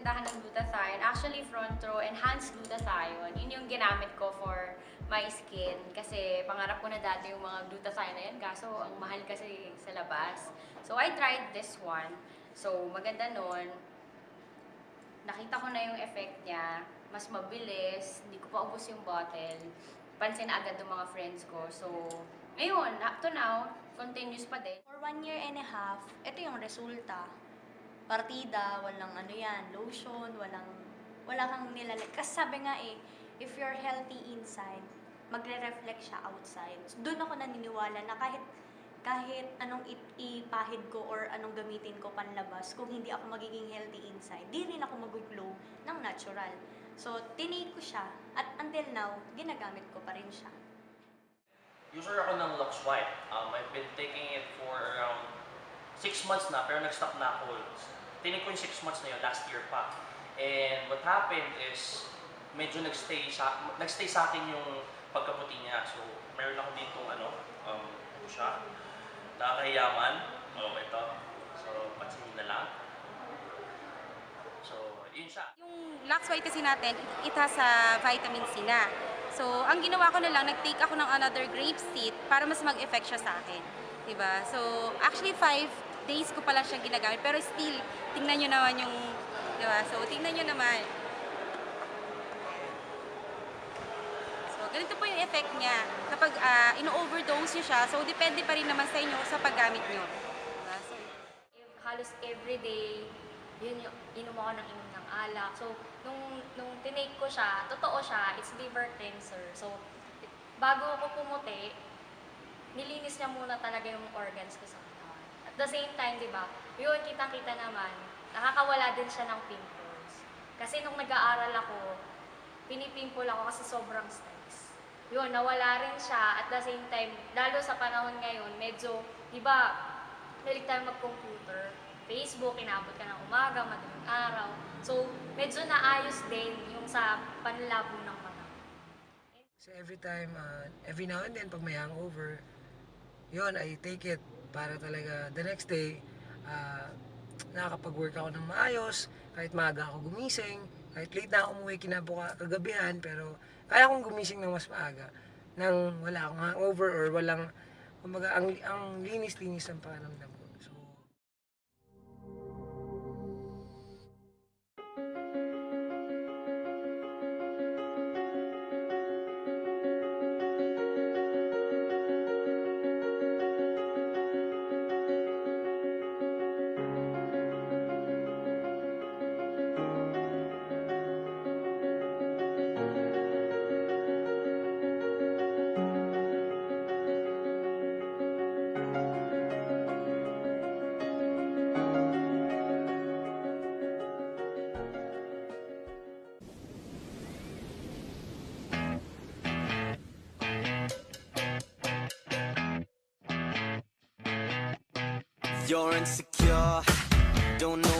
bentahan ng glutathione. Actually, front row enhanced glutathione. Yun yung ginamit ko for my skin. Kasi pangarap ko na dati yung mga glutathione na yan. Kaso, ang mahal kasi sa labas. So, I tried this one. So, maganda nun. Nakita ko na yung effect niya. Mas mabilis. Hindi ko pa ubos yung bottle. Pansin agad ng mga friends ko. So, ngayon, up to now, continuous pa din. For 1.5 years, ito yung resulta. Partida, walang ano yan, lotion, wala kang nilalag. Kasi sabi nga if you're healthy inside, magre-reflect siya outside. So, doon ako naniniwala na kahit anong ipahid ko or anong gamitin ko panlabas, kung hindi ako magiging healthy inside, di rin ako mag-glow ng natural. So, tinake ko siya at until now, ginagamit ko pa rin siya. User ako ng Lux White. I've been taking it for around 6 months na, pero nag-stop na ako. Tinig ko yung 6 months na yun, last year pa. And what happened is, medyo nagstay sa akin yung pagkaputi niya. So, meron ako dito, siya. Nakakahiyaman. Ito. So, pansinin na lang. So, yun siya. Yung Lux White kasi natin, it has vitamin C na. So, ang ginawa ko na lang, nag-take ako ng another grape seed para mas mag-effect siya sa akin. Diba? So, actually 5 days ko pala siya ginagamit. Pero still, tingnan nyo naman yung, diba? So, tingnan nyo naman. So, ganito po yung effect niya. Kapag ino-overdose nyo siya, so depende pa rin naman sa inyo sa paggamit nyo. Diba? So, Halos everyday, yun yung inom ako ng alak. So, nung tinake ko siya, totoo siya, it's liver cleanser. So, bago ako pumuti, nilinis niya muna talaga yung organs ko sa katawan. At the same time, di ba, yun, kitang-kita naman, nakakawala din siya ng pimples. Kasi nung nag-aaral ako, pinipimple ako kasi sobrang stress. Yun, nawala rin siya. At the same time, lalo sa panahon ngayon, medyo, di ba, mahilig tayo mag-computer. Facebook, inabot ka ng umaga, madaling araw. So, medyo naayos din yung sa panlabo ng mata. So every time, every now and then, pag may hangover, yun, I take it para talaga the next day, nakakapag-work ako ng maayos, kahit maaga ako gumising, kahit late na ako umuwi kagabihan, pero kaya akong gumising ng mas maaga nang wala akong hangover or walang, kumbaga, ang linis-linis ng pakiramdam ko. So, You're insecure, don't know